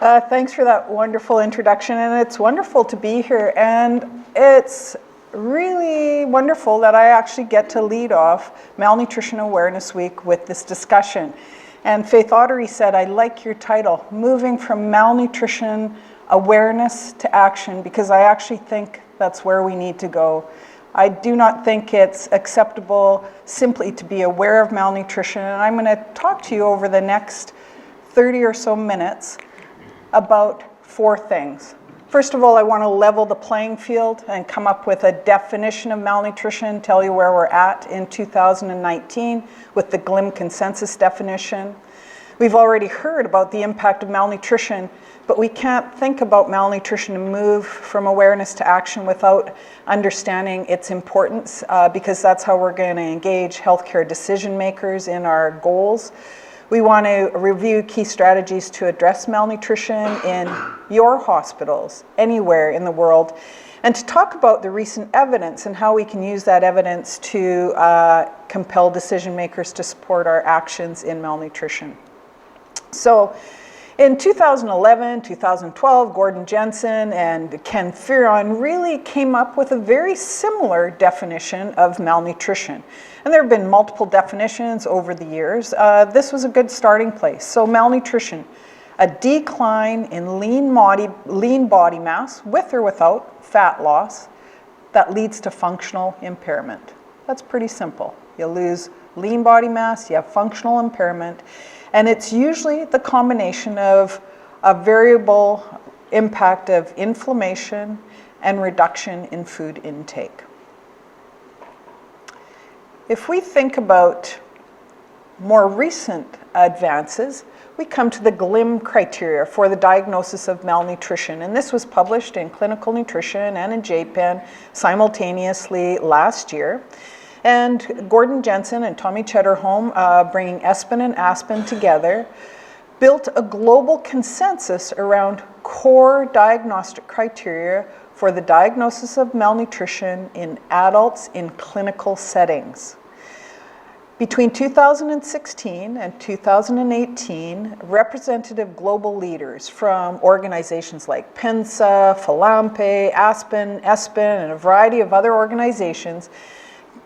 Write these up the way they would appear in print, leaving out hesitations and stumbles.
Thanks for that wonderful introduction, and it's wonderful to be here, and it's really wonderful that I actually get to lead off Malnutrition Awareness Week with this discussion. And Faith Autry said, I like your title, Moving from Malnutrition Awareness to Action, because I actually think that's where we need to go. I do not think it's acceptable simply to be aware of malnutrition, and I'm going to talk to you over the next 30 or so minutes about 4 things. First of all, I want to level the playing field and come up with a definition of malnutrition, tell you where we're at in 2019 with the GLIM consensus definition. We've already heard about the impact of malnutrition, but we can't think about malnutrition and move from awareness to action without understanding its importance, because that's how we're going to engage healthcare decision makers in our goals. We want to review key strategies to address malnutrition in your hospitals, anywhere in the world, and to talk about the recent evidence and how we can use that evidence to compel decision makers to support our actions in malnutrition. So in 2011, 2012, Gordon Jensen and Ken Fearon really came up with a very similar definition of malnutrition. And there have been multiple definitions over the years. This was a good starting place. So malnutrition, a decline in lean body mass, with or without fat loss, that leads to functional impairment. That's pretty simple. You lose lean body mass, you have functional impairment, and it's usually the combination of a variable impact of inflammation and reduction in food intake. If we think about more recent advances, we come to the GLIM criteria for the diagnosis of malnutrition. And this was published in Clinical Nutrition and in JPEN simultaneously last year. And Gordon Jensen and Tommy Chedderholm, bringing ESPEN and ASPEN together, built a global consensus around core diagnostic criteria for the diagnosis of malnutrition in adults in clinical settings. Between 2016 and 2018, representative global leaders from organizations like PENSA, Philampe, ASPEN, ESPEN, and a variety of other organizations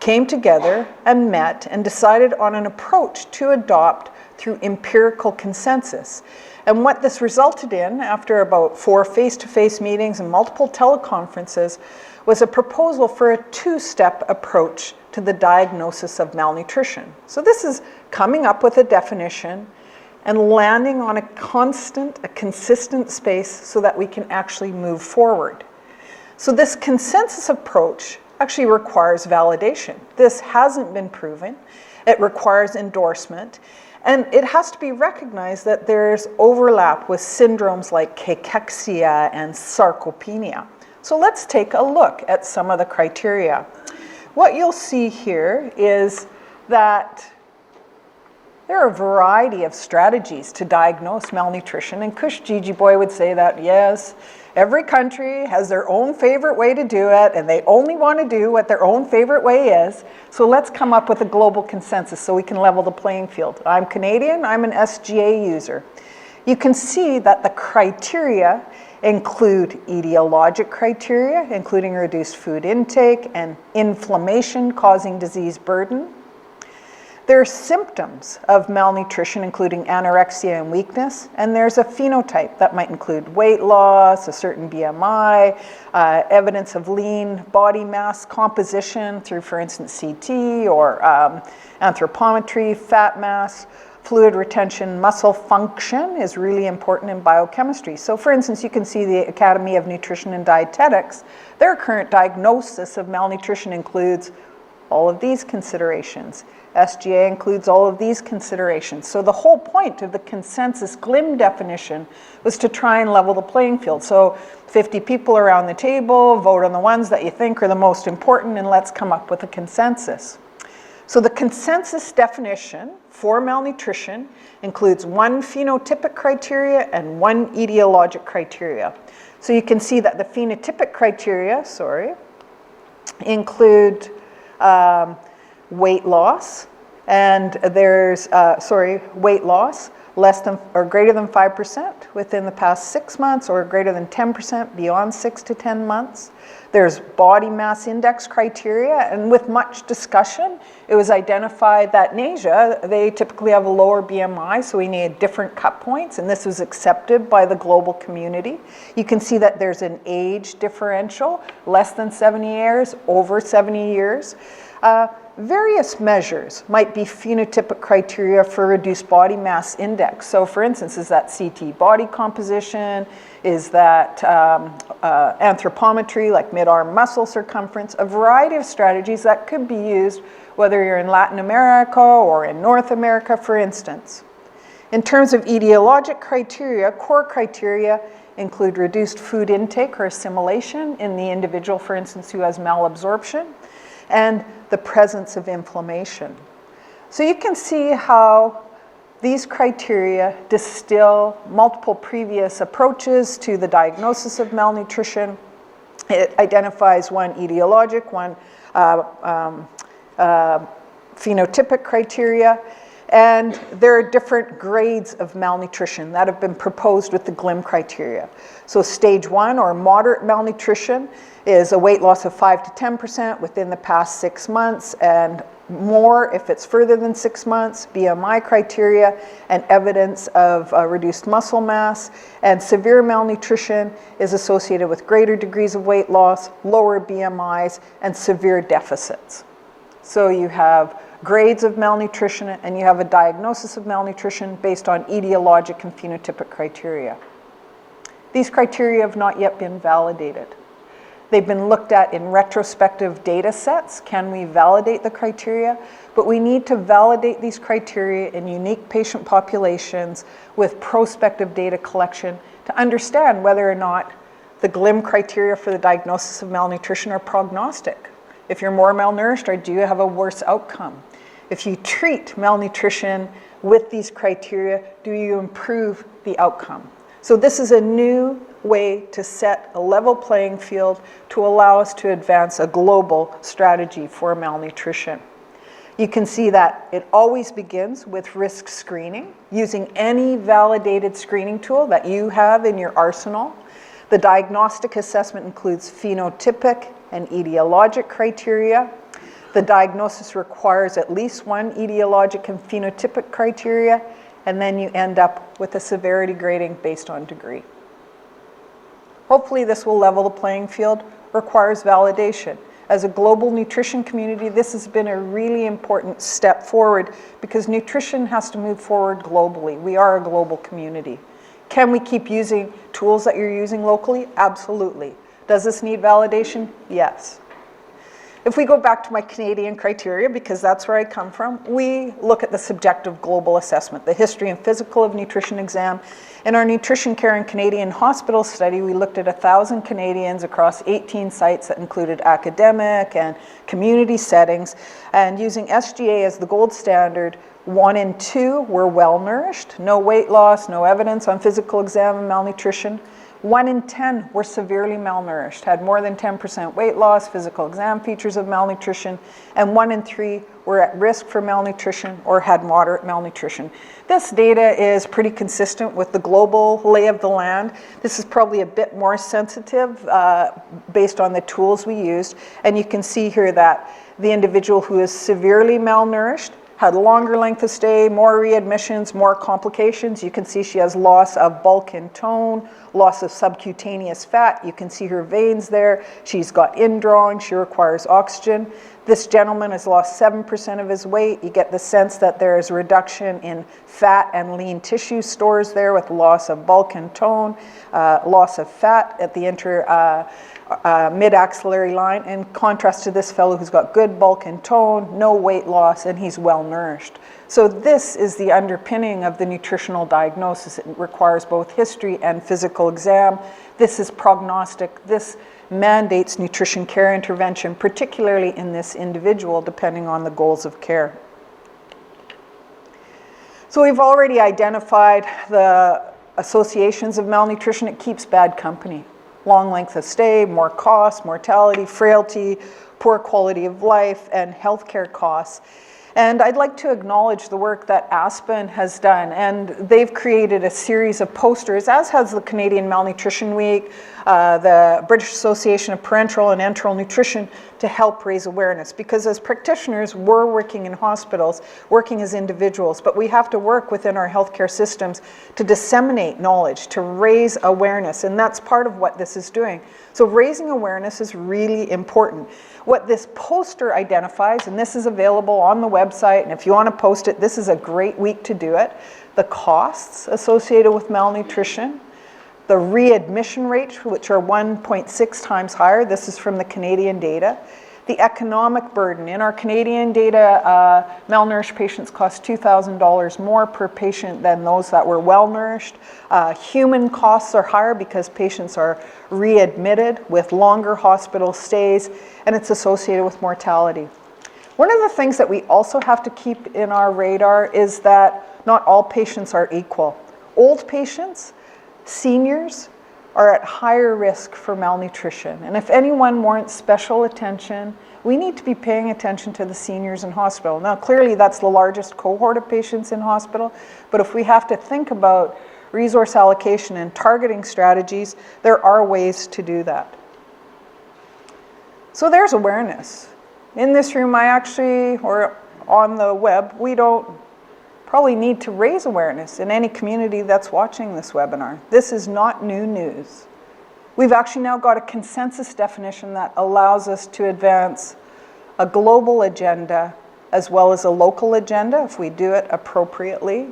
came together and met and decided on an approach to adopt through empirical consensus. And what this resulted in, after about 4 face-to-face meetings and multiple teleconferences, was a proposal for a 2-step approach to the diagnosis of malnutrition. So this is coming up with a definition and landing on a consistent space so that we can actually move forward. So this consensus approach actually requires validation. This hasn't been proven. It requires endorsement. And it has to be recognized that there's overlap with syndromes like cachexia and sarcopenia. So let's take a look at some of the criteria. What you'll see here is that there are a variety of strategies to diagnose malnutrition, and Kush Gigi Boy would say that, yes, every country has their own favorite way to do it, and they only want to do what their own favorite way is. So let's come up with a global consensus so we can level the playing field. I'm Canadian, I'm an SGA user. You can see that the criteria include etiologic criteria, including reduced food intake and inflammation causing disease burden. There are symptoms of malnutrition, including anorexia and weakness, and there's a phenotype that might include weight loss, a certain BMI, evidence of lean body mass composition through, for instance, CT or anthropometry, fat mass, fluid retention, muscle function is really important in biochemistry. So for instance, you can see the Academy of Nutrition and Dietetics, their current diagnosis of malnutrition includes all of these considerations. SGA includes all of these considerations. So the whole point of the consensus GLIM definition was to try and level the playing field. So 50 people around the table, vote on the ones that you think are the most important, and let's come up with a consensus. So the consensus definition for malnutrition includes 1 phenotypic criteria and 1 etiologic criteria. So you can see that the phenotypic criteria, include weight loss, and there's, weight loss, less than or greater than 5% within the past 6 months, or greater than 10% beyond 6 to 10 months. There's body mass index criteria, and with much discussion, it was identified that in Asia, they typically have a lower BMI, so we need different cut points, and this was accepted by the global community. You can see that there's an age differential, less than 70 years, over 70 years. Various measures might be phenotypic criteria for reduced body mass index. So for instance, is that CT body composition? Is that anthropometry, like mid-arm muscle circumference? A variety of strategies that could be used whether you're in Latin America or in North America, for instance. In terms of etiologic criteria, core criteria include reduced food intake or assimilation in the individual, for instance, who has malabsorption, and the presence of inflammation. So you can see how these criteria distill multiple previous approaches to the diagnosis of malnutrition. It identifies one etiologic, one phenotypic criteria, and there are different grades of malnutrition that have been proposed with the GLIM criteria. So stage 1, or moderate malnutrition, is a weight loss of 5 to 10% within the past 6 months, and more if it's further than 6 months, BMI criteria, and evidence of reduced muscle mass. And severe malnutrition is associated with greater degrees of weight loss, lower BMIs, and severe deficits. So you have grades of malnutrition, and you have a diagnosis of malnutrition based on etiologic and phenotypic criteria. These criteria have not yet been validated. They've been looked at in retrospective data sets. Can we validate the criteria? But we need to validate these criteria in unique patient populations with prospective data collection to understand whether or not the GLIM criteria for the diagnosis of malnutrition are prognostic. If you're more malnourished, or do you have a worse outcome? If you treat malnutrition with these criteria, do you improve the outcome? So this is a new way to set a level playing field to allow us to advance a global strategy for malnutrition. You can see that it always begins with risk screening, using any validated screening tool that you have in your arsenal. The diagnostic assessment includes phenotypic and etiologic criteria. The diagnosis requires at least one etiologic and phenotypic criteria, and then you end up with a severity grading based on degree. Hopefully this will level the playing field, requires validation. As a global nutrition community, this has been a really important step forward because nutrition has to move forward globally. We are a global community. Can we keep using tools that you're using locally? Absolutely. Does this need validation? Yes. If we go back to my Canadian criteria, because that's where I come from, we look at the subjective global assessment, the history and physical of nutrition exam. In our nutrition care in Canadian hospital study, we looked at 1,000 Canadians across 18 sites that included academic and community settings. And using SGA as the gold standard, 1 in 2 were well nourished, no weight loss, no evidence on physical exam and malnutrition. 1 in 10 were severely malnourished, had more than 10% weight loss, physical exam features of malnutrition, and 1 in 3 were at risk for malnutrition or had moderate malnutrition. This data is pretty consistent with the global lay of the land. This is probably a bit more sensitive based on the tools we used, and you can see here that the individual who is severely malnourished had longer length of stay, more readmissions, more complications. You can see she has loss of bulk and tone, loss of subcutaneous fat. You can see her veins there. She's got indrawing. She requires oxygen. This gentleman has lost 7% of his weight. You get the sense that there is a reduction in fat and lean tissue stores there with loss of bulk and tone, loss of fat at the mid-axillary line, in contrast to this fellow who's got good bulk and tone, no weight loss, and he's well nourished. So this is the underpinning of the nutritional diagnosis. It requires both history and physical exam. This is prognostic. This mandates nutrition care intervention, particularly in this individual, depending on the goals of care. So we've already identified the associations of malnutrition. It keeps bad company. Long length of stay, more cost, mortality, frailty, poor quality of life, and healthcare costs. And I'd like to acknowledge the work that Aspen has done, and they've created a series of posters, as has the Canadian Malnutrition Week, the British Association of Parenteral and Enteral Nutrition, to help raise awareness. Because as practitioners, we're working in hospitals, working as individuals, but we have to work within our healthcare systems to disseminate knowledge, to raise awareness, and that's part of what this is doing. So raising awareness is really important. What this poster identifies, and this is available on the website, and if you want to post it, this is a great week to do it. The costs associated with malnutrition, the readmission rates, which are 1.6 times higher. This is from the Canadian data. The economic burden. In our Canadian data, malnourished patients cost $2,000 more per patient than those that were well-nourished. Human costs are higher because patients are readmitted with longer hospital stays, and it's associated with mortality. One of the things that we also have to keep in our radar is that not all patients are equal. Old patients, seniors, are at higher risk for malnutrition. And if anyone warrants special attention, we need to be paying attention to the seniors in hospital. Now, clearly that's the largest cohort of patients in hospital, but if we have to think about resource allocation and targeting strategies, there are ways to do that. So there's awareness. In this room, or on the web, we don't probably need to raise awareness in any community that's watching this webinar. This is not new news. We've actually now got a consensus definition that allows us to advance a global agenda as well as a local agenda if we do it appropriately.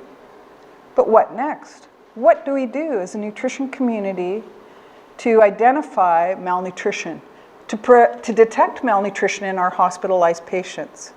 But what next? What do we do as a nutrition community to identify malnutrition, to detect malnutrition in our hospitalized patients,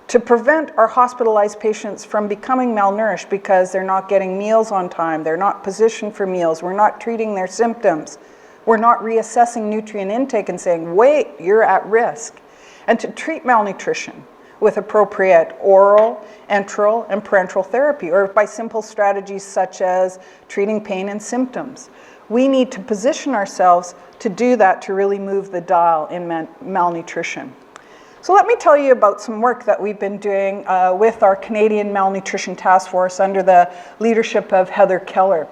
to prevent our hospitalized patients from becoming malnourished because they're not getting meals on time, they're not positioned for meals, we're not treating their symptoms, we're not reassessing nutrient intake and saying, wait, you're at risk. And to treat malnutrition with appropriate oral, enteral, and parenteral therapy, or by simple strategies such as treating pain and symptoms. We need to position ourselves to do that, to really move the dial in malnutrition. So let me tell you about some work that we've been doing with our Canadian Malnutrition Task Force under the leadership of Heather Keller.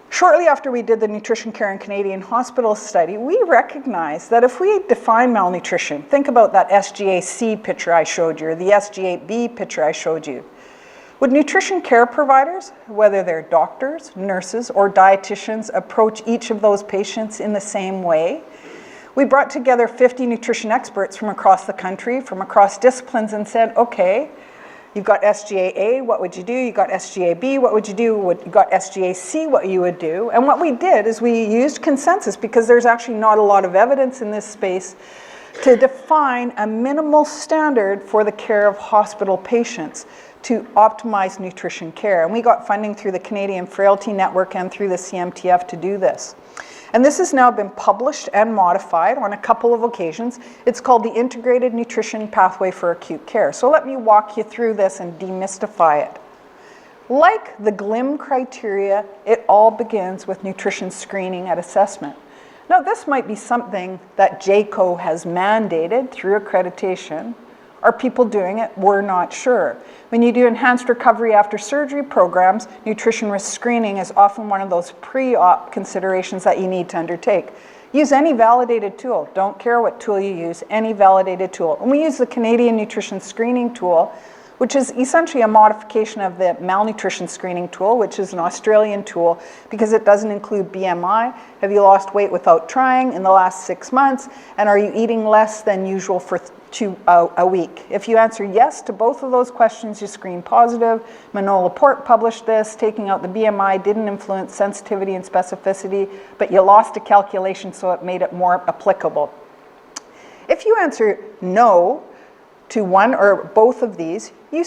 Shortly after we did the Nutrition Care in Canadian Hospital study, we recognized that if we define malnutrition, think about that SGA-C picture I showed you, or the SGA-B picture I showed you. Would nutrition care providers, whether they're doctors, nurses, or dietitians, approach each of those patients in the same way? We brought together 50 nutrition experts from across the country, from across disciplines, and said, okay, you've got SGA-A, what would you do? You got SGA-B, what would you do? You got SGA-C, what you would do? And what we did is we used consensus, because there's actually not a lot of evidence in this space, to define a minimal standard for the care of hospital patients to optimize nutrition care. And we got funding through the Canadian Frailty Network and through the CMTF to do this. And this has now been published and modified on a couple of occasions. It's called the Integrated Nutrition Pathway for Acute Care. So let me walk you through this and demystify it. Like the GLIM criteria, it all begins with nutrition screening at assessment. Now, this might be something that JCO has mandated through accreditation. Are people doing it? We're not sure. When you do enhanced recovery after surgery programs, nutrition risk screening is often one of those pre-op considerations that you need to undertake. Use any validated tool. Don't care what tool you use, any validated tool. And we use the Canadian Nutrition Screening Tool, which is essentially a modification of the Malnutrition Screening Tool, which is an Australian tool, because it doesn't include BMI. Have you lost weight without trying in the last 6 months? And are you eating less than usual for a week? If you answer yes to both of those questions, you screen positive. Manol Laporte published this. Taking out the BMI didn't influence sensitivity and specificity, but you lost a calculation, so it made it more applicable. If you answer no to one or both of these, you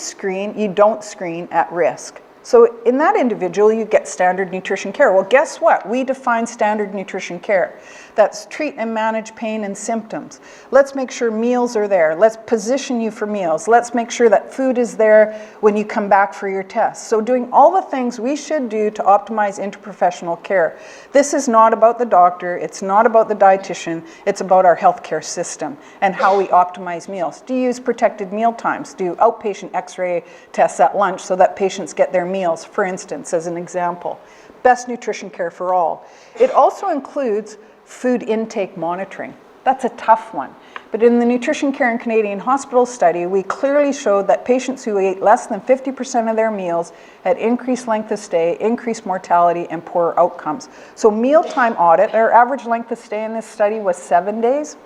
don't screen at risk. So in that individual, you get standard nutrition care. Well, guess what? We define standard nutrition care. That's treat and manage pain and symptoms. Let's make sure meals are there. Let's position you for meals. Let's make sure that food is there when you come back for your tests. So doing all the things we should do to optimize interprofessional care. This is not about the doctor. It's not about the dietitian. It's about our healthcare system and how we optimize meals. Do you use protected meal times? Do outpatient x-ray tests at lunch so that patients get their meals, for instance, as an example. Best nutrition care for all. It also includes food intake monitoring. That's a tough one. But in the Nutrition Care in Canadian Hospitals study, we clearly showed that patients who ate less than 50% of their meals had increased length of stay, increased mortality, and poorer outcomes. So mealtime audit, our average length of stay in this study was 7 days,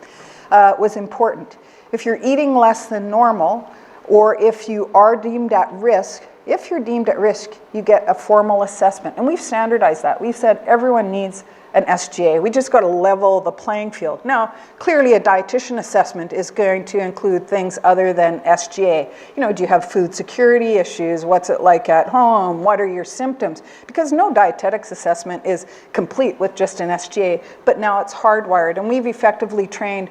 was important. If you're eating less than normal, or if you are deemed at risk, if you're deemed at risk, you get a formal assessment. And we've standardized that. We've said everyone needs an SGA. We just got to level the playing field. Now, clearly a dietitian assessment is going to include things other than SGA. You know, do you have food security issues? What's it like at home? What are your symptoms? Because no dietetics assessment is complete with just an SGA, but now it's hardwired. And we've effectively trained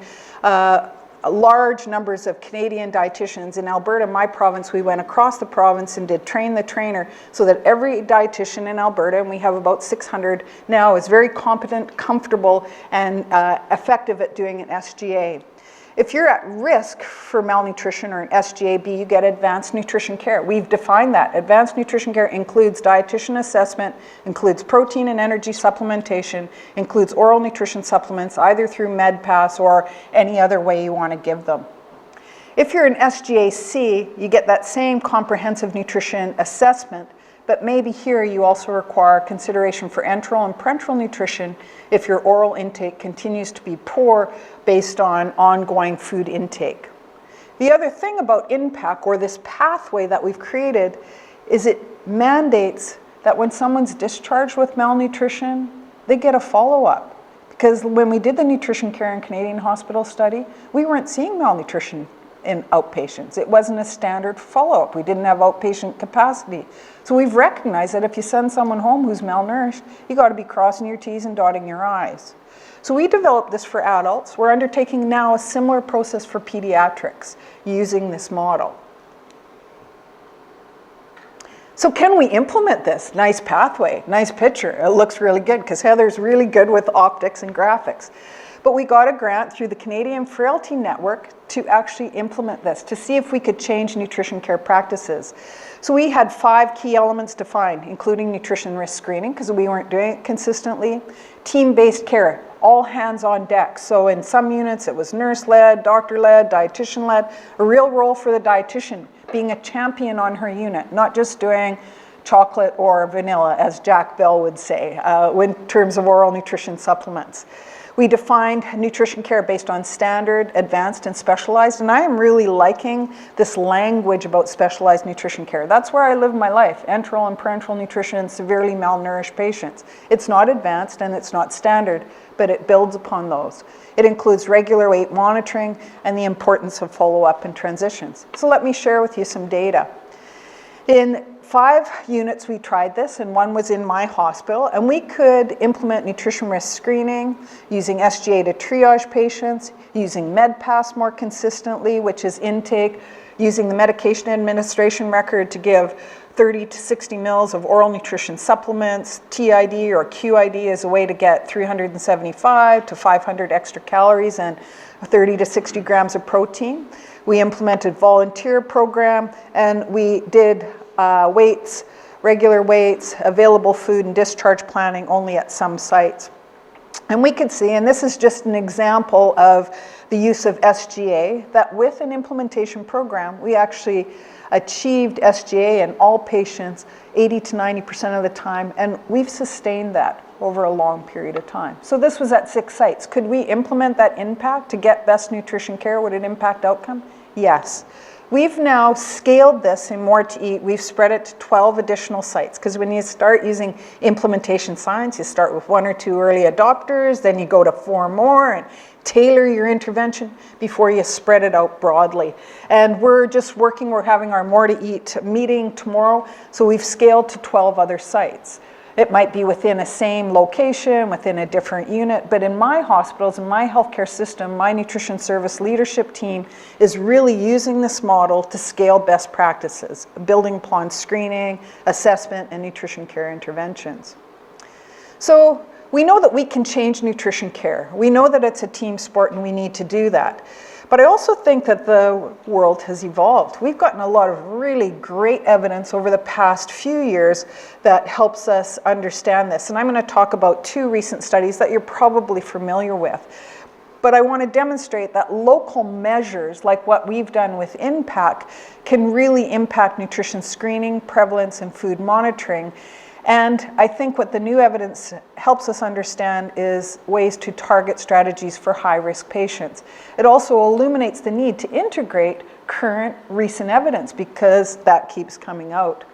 large numbers of Canadian dietitians. In Alberta, my province, we went across the province and did train the trainer so that every dietitian in Alberta, and we have about 600 now, is very competent, comfortable, and effective at doing an SGA. If you're at risk for malnutrition or an SGA-B, you get advanced nutrition care. We've defined that. Advanced nutrition care includes dietitian assessment, includes protein and energy supplementation, includes oral nutrition supplements, either through MedPass or any other way you want to give them. If you're an SGA-C, you get that same comprehensive nutrition assessment, but maybe here you also require consideration for enteral and parenteral nutrition if your oral intake continues to be poor based on ongoing food intake. The other thing about INPAC, or this pathway that we've created, is it mandates that when someone's discharged with malnutrition, they get a follow-up. Because when we did the Nutrition Care in Canadian Hospital study, we weren't seeing malnutrition in outpatients. It wasn't a standard follow-up. We didn't have outpatient capacity. So we've recognized that if you send someone home who's malnourished, you got to be crossing your T's and dotting your I's. So we developed this for adults. We're undertaking now a similar process for pediatrics using this model. So can we implement this? Nice pathway, nice picture. It looks really good because Heather's really good with optics and graphics. But we got a grant through the Canadian Frailty Network to actually implement this, to see if we could change nutrition care practices. So we had 5 key elements defined, including nutrition risk screening, because we weren't doing it consistently, team-based care, all hands on deck. So in some units it was nurse-led, doctor-led, dietitian-led, a real role for the dietitian, being a champion on her unit, not just doing chocolate or vanilla, as Jack Bell would say, in terms of oral nutrition supplements. We defined nutrition care based on standard, advanced, and specialized, and I am really liking this language about specialized nutrition care. That's where I live my life, enteral and parenteral nutrition in severely malnourished patients. It's not advanced and it's not standard, but it builds upon those. It includes regular weight monitoring and the importance of follow-up and transitions. So let me share with you some data. In 5 units we tried this, and 1 was in my hospital, and we could implement nutrition risk screening using SGA to triage patients, using MedPass more consistently, which is intake, using the medication administration record to give 30 to 60 mils of oral nutrition supplements, TID or QID as a way to get 375 to 500 extra calories and 30 to 60 grams of protein. We implemented volunteer program, and we did weights, regular weights, available food and discharge planning only at some sites. And we could see, and this is just an example of the use of SGA, that with an implementation program, we actually achieved SGA in all patients 80 to 90% of the time, and we've sustained that over a long period of time. So this was at 6 sites. Could we implement that impact to get best nutrition care? Would it impact outcome? Yes. We've now scaled this in More to Eat. We've spread it to 12 additional sites, because when you start using implementation science, you start with 1 or 2 early adopters, then you go to 4 more and tailor your intervention before you spread it out broadly. And we're just working, we're having our More to Eat meeting tomorrow, so we've scaled to 12 other sites. It might be within a same location, within a different unit, but in my hospitals, in my healthcare system, my nutrition service leadership team is really using this model to scale best practices, building upon screening, assessment, and nutrition care interventions. So we know that we can change nutrition care. We know that it's a team sport and we need to do that. But I also think that the world has evolved. We've gotten a lot of really great evidence over the past few years that helps us understand this. And I'm going to talk about 2 recent studies that you're probably familiar with. But I want to demonstrate that local measures, like what we've done with INPAC, can really impact nutrition screening, prevalence, and food monitoring. And I think what the new evidence helps us understand is ways to target strategies for high-risk patients. It also illuminates the need to integrate current recent evidence because that keeps coming out.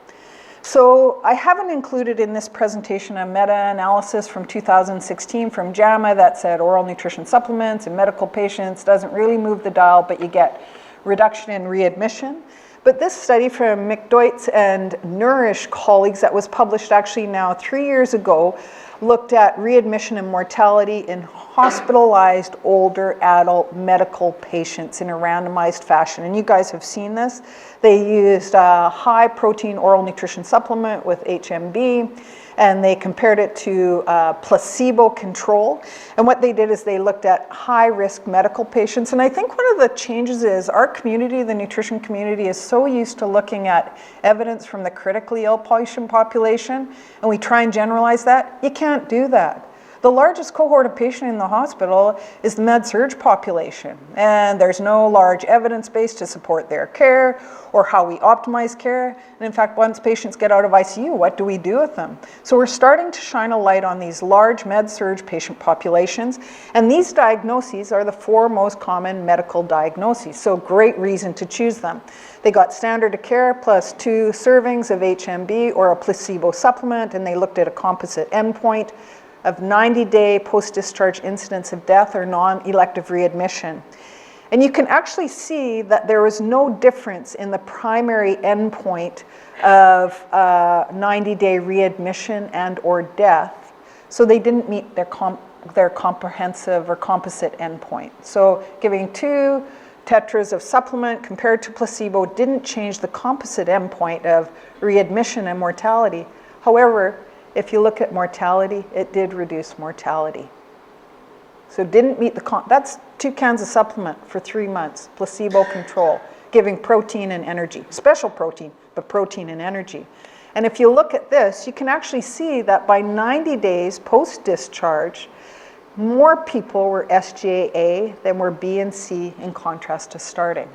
So I haven't included in this presentation a meta-analysis from 2016 from JAMA that said oral nutrition supplements in medical patients doesn't really move the dial, but you get reduction in readmission. But this study from McDoit's and Nourish colleagues that was published actually now 3 years ago looked at readmission and mortality in hospitalized older adult medical patients in a randomized fashion. And you guys have seen this. They used a high protein oral nutrition supplement with HMB, and they compared it to placebo control. And what they did is they looked at high risk medical patients. And I think one of the changes is our community, the nutrition community, is so used to looking at evidence from the critically ill patient population, and we try and generalize that. You can't do that. The largest cohort of patient in the hospital is the med-surg population, and there's no large evidence base to support their care or how we optimize care. And in fact, once patients get out of ICU, what do we do with them? So we're starting to shine a light on these large med-surg patient populations, and these diagnoses are the 4 most common medical diagnoses, so great reason to choose them. They got standard of care plus 2 servings of HMB or a placebo supplement, and they looked at a composite endpoint of 90-day post-discharge incidence of death or non-elective readmission. And you can actually see that there was no difference in the primary endpoint of 90-day readmission and or death. So they didn't meet their comprehensive or composite endpoint. So giving 2 tetras of supplement compared to placebo didn't change the composite endpoint of readmission and mortality. However, if you look at mortality, it did reduce mortality. So didn't meet that's 2 cans of supplement for 3 months, placebo control, giving protein and energy, special protein, but protein and energy. And if you look at this, you can actually see that by 90 days post-discharge, more people were SGA than were B and C in contrast to starting.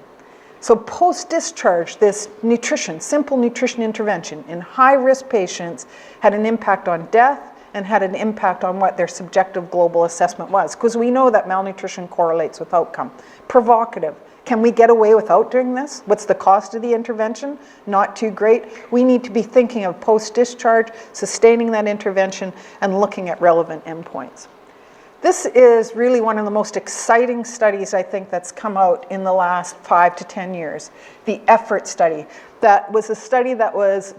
So post-discharge, this nutrition, simple nutrition intervention in high-risk patients had an impact on death and had an impact on what their subjective global assessment was, because we know that malnutrition correlates with outcome. Provocative. Can we get away without doing this? What's the cost of the intervention? Not too great. We need to be thinking of post-discharge, sustaining that intervention, and looking at relevant endpoints. This is really one of the most exciting studies I think that's come out in the last 5 to 10 years. The FRCP study. That was a study that was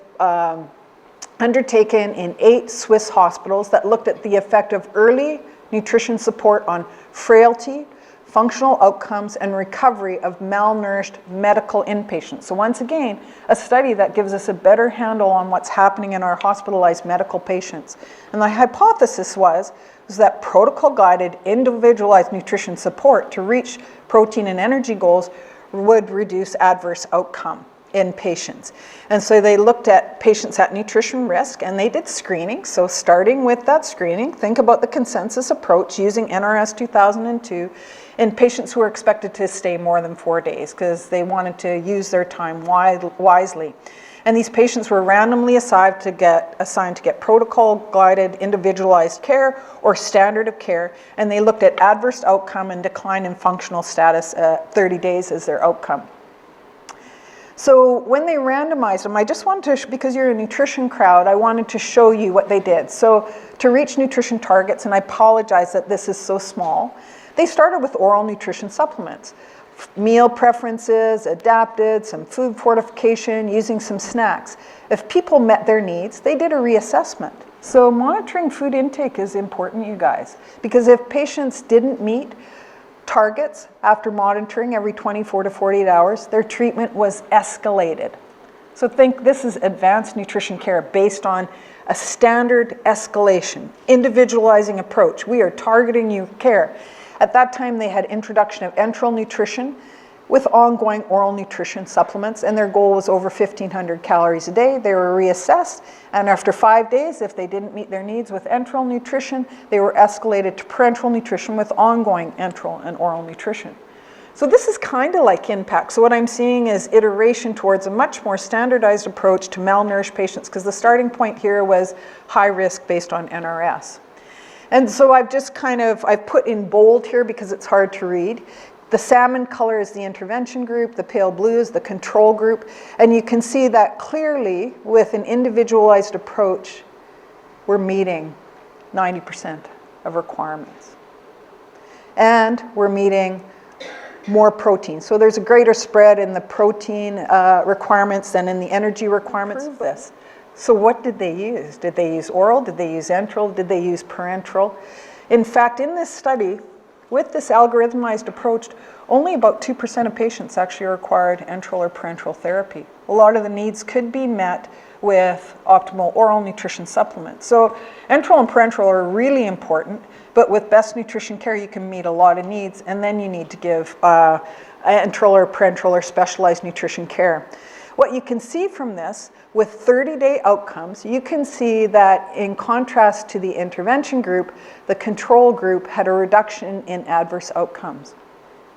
undertaken in 8 Swiss hospitals that looked at the effect of early nutrition support on frailty, functional outcomes, and recovery of malnourished medical inpatients. So once again, a study that gives us a better handle on what's happening in our hospitalized medical patients. And the hypothesis was that protocol-guided, individualized nutrition support to reach protein and energy goals would reduce adverse outcome in patients. And so they looked at patients at nutrition risk, and they did screening. So starting with that screening, think about the consensus approach using NRS 2002 in patients who were expected to stay more than 4 days because they wanted to use their time wisely. And these patients were randomly assigned to get protocol-guided, individualized care or standard of care, and they looked at adverse outcome and decline in functional status at 30 days as their outcome. So when they randomized them, I just wanted to, because you're a nutrition crowd, I wanted to show you what they did. So to reach nutrition targets, and I apologize that this is so small, they started with oral nutrition supplements. Meal preferences, adapted, some food fortification, using some snacks. If people met their needs, they did a reassessment. So monitoring food intake is important, you guys, because if patients didn't meet targets after monitoring every 24 to 48 hours, their treatment was escalated. So think this is advanced nutrition care based on a standard escalation, individualizing approach. We are targeting you care. At that time, they had introduction of enteral nutrition with ongoing oral nutrition supplements, and their goal was over 1,500 calories a day. They were reassessed, and after 5 days, if they didn't meet their needs with enteral nutrition, they were escalated to parenteral nutrition with ongoing enteral and oral nutrition. So this is kind of like IMPACT. So what I'm seeing is iteration towards a much more standardized approach to malnourished patients, because the starting point here was high risk based on NRS. And so I've put in bold here because it's hard to read. The salmon color is the intervention group, the pale blue is the control group, and you can see that clearly with an individualized approach, we're meeting 90% of requirements. And we're meeting more protein. So there's a greater spread in the protein requirements than in the energy requirements of this. So what did they use? Did they use oral? Did they use enteral? Did they use parenteral? In fact, in this study, with this algorithmized approach, only about 2% of patients actually required enteral or parenteral therapy. A lot of the needs could be met with optimal oral nutrition supplements. So enteral and parenteral are really important, but with best nutrition care, you can meet a lot of needs, and then you need to give enteral or parenteral or specialized nutrition care. What you can see from this, with 30-day outcomes, you can see that in contrast to the intervention group, the control group had a reduction in adverse outcomes.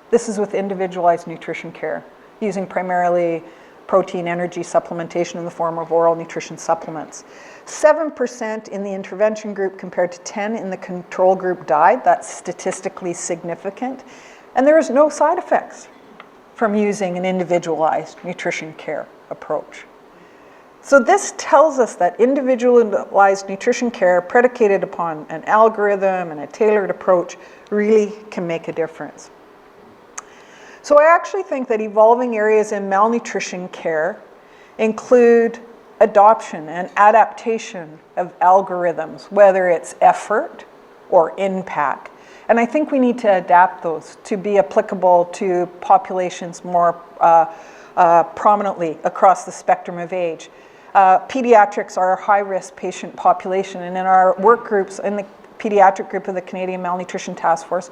This is with individualized nutrition care, using primarily protein energy supplementation in the form of oral nutrition supplements. 7% in the intervention group compared to 10% in the control group died. That's statistically significant. And there is no side effects from using an individualized nutrition care approach. So this tells us that individualized nutrition care predicated upon an algorithm and a tailored approach really can make a difference. So I actually think that evolving areas in malnutrition care include adoption and adaptation of algorithms, whether it's effort or impact. And I think we need to adapt those to be applicable to populations more prominently across the spectrum of age. Pediatrics are a high-risk patient population, and in our work groups, in the pediatric group of the Canadian Malnutrition Task Force,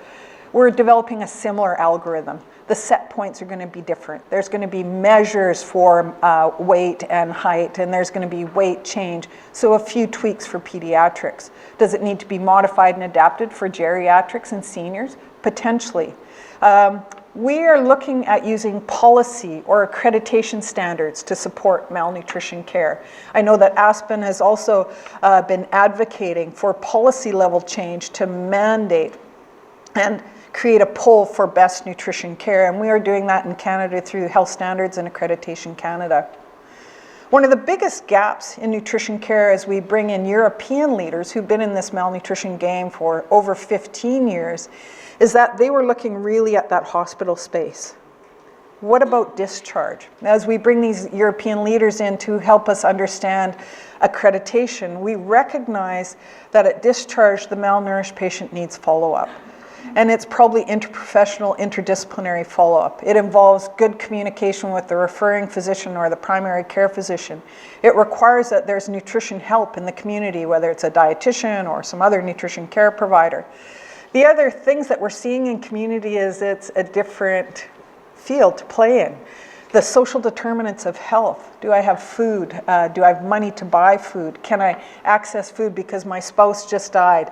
we're developing a similar algorithm. The set points are going to be different. There's going to be measures for weight and height, and there's going to be weight change. So a few tweaks for pediatrics. Does it need to be modified and adapted for geriatrics and seniors? Potentially. We are looking at using policy or accreditation standards to support malnutrition care. I know that Aspen has also been advocating for policy level change to mandate and create a pull for best nutrition care, and we are doing that in Canada through Health Standards and Accreditation Canada. One of the biggest gaps in nutrition care as we bring in European leaders who've been in this malnutrition game for over 15 years is that they were looking really at that hospital space. What about discharge? As we bring these European leaders in to help us understand accreditation, we recognize that at discharge, the malnourished patient needs follow-up. And it's probably interprofessional, interdisciplinary follow-up. It involves good communication with the referring physician or the primary care physician. It requires that there's nutrition help in the community, whether it's a dietitian or some other nutrition care provider. The other things that we're seeing in community is it's a different field to play in. The social determinants of health. Do I have food? Do I have money to buy food? Can I access food because my spouse just died?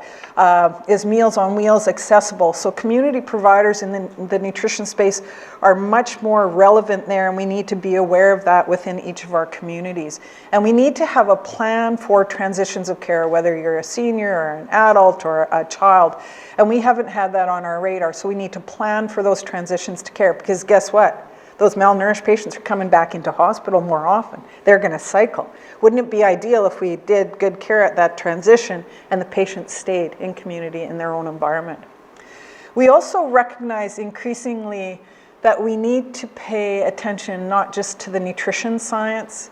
Is Meals on Wheels accessible? So community providers in the nutrition space are much more relevant there, and we need to be aware of that within each of our communities. And we need to have a plan for transitions of care, whether you're a senior or an adult or a child. And we haven't had that on our radar, so we need to plan for those transitions to care, because guess what? Those malnourished patients are coming back into hospital more often. They're going to cycle. Wouldn't it be ideal if we did good care at that transition and the patients stayed in community in their own environment? We also recognize increasingly that we need to pay attention not just to the nutrition science,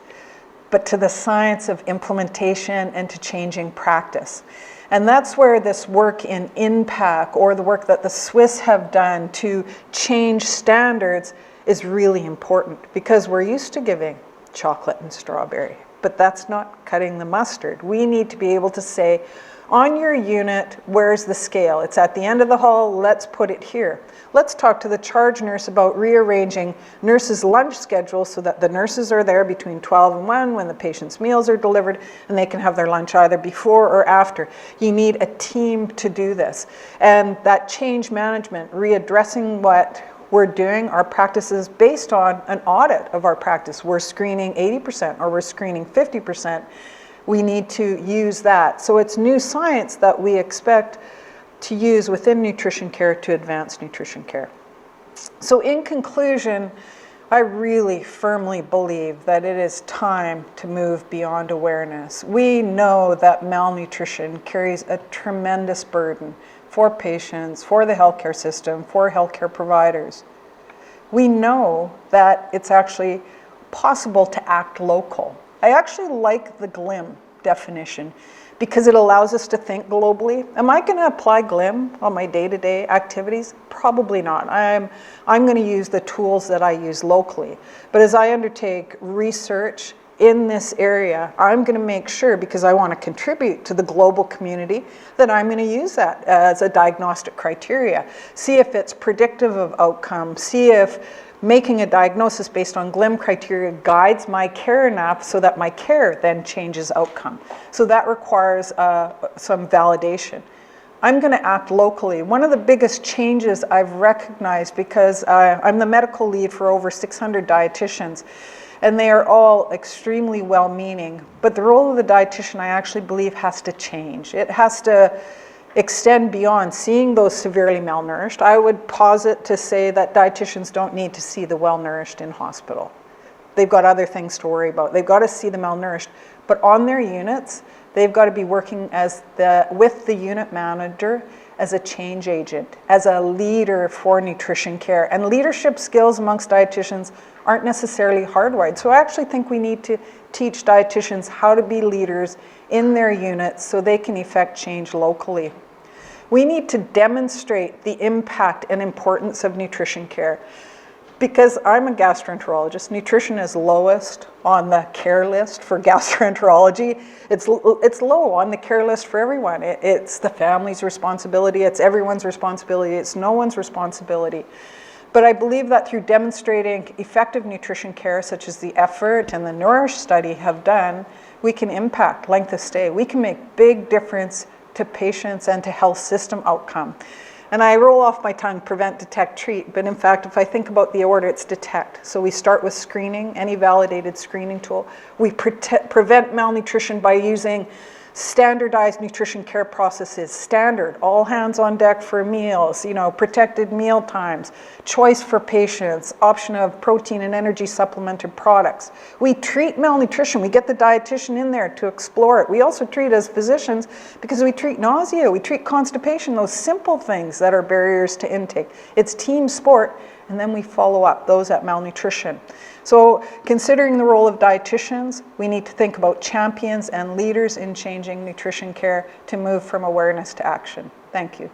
but to the science of implementation and to changing practice. And that's where this work in INPAC, or the work that the Swiss have done to change standards, is really important, because we're used to giving chocolate and strawberry, but that's not cutting the mustard. We need to be able to say, on your unit, where's the scale? It's at the end of the hall, let's put it here. Let's talk to the charge nurse about rearranging nurses' lunch schedules so that the nurses are there between 12 and 1 when the patient's meals are delivered, and they can have their lunch either before or after. You need a team to do this. And that change management, readdressing what we're doing our practices based on an audit of our practice. We're screening 80% or we're screening 50%. We need to use that. So it's new science that we expect to use within nutrition care to advance nutrition care. So in conclusion, I really firmly believe that it is time to move beyond awareness. We know that malnutrition carries a tremendous burden for patients, for the healthcare system, for healthcare providers. We know that it's actually possible to act local. I actually like the GLIM definition because it allows us to think globally. Am I going to apply GLIM on my day-to-day activities? Probably not. I'm going to use the tools that I use locally. But as I undertake research in this area, I'm going to make sure, because I want to contribute to the global community, that I'm going to use that as a diagnostic criteria. See if it's predictive of outcome. See if making a diagnosis based on GLIM criteria guides my care enough so that my care then changes outcome. So that requires some validation. I'm going to act locally. One of the biggest changes I've recognized, because I'm the medical lead for over 600 dietitians, and they are all extremely well-meaning, but the role of the dietitian, I actually believe, has to change. It has to extend beyond seeing those severely malnourished. I would posit to say that dietitians don't need to see the well-nourished in hospital. They've got other things to worry about. They've got to see the malnourished, but on their units, they've got to be working with the unit manager as a change agent, as a leader for nutrition care. And leadership skills amongst dietitians aren't necessarily hardwired. So I actually think we need to teach dietitians how to be leaders in their units so they can effect change locally. We need to demonstrate the impact and importance of nutrition care. Because I'm a gastroenterologist, nutrition is lowest on the care list for gastroenterology. It's low on the care list for everyone. It's the family's responsibility, it's everyone's responsibility, it's no one's responsibility. But I believe that through demonstrating effective nutrition care, such as the FRCP and the Nourish study have done, we can impact length of stay. We can make big difference to patients and to health system outcome. And I roll off my tongue, prevent, detect, treat, but in fact, if I think about the order, it's detect. So we start with screening, any validated screening tool. We prevent malnutrition by using standardized nutrition care processes, standard, all hands on deck for meals, protected meal times, choice for patients, option of protein and energy supplemented products. We treat malnutrition, we get the dietitian in there to explore it. We also treat as physicians because we treat nausea, we treat constipation, those simple things that are barriers to intake. It's team sport, and then we follow up those at malnutrition. So considering the role of dietitians, we need to think about champions and leaders in changing nutrition care to move from awareness to action. Thank you.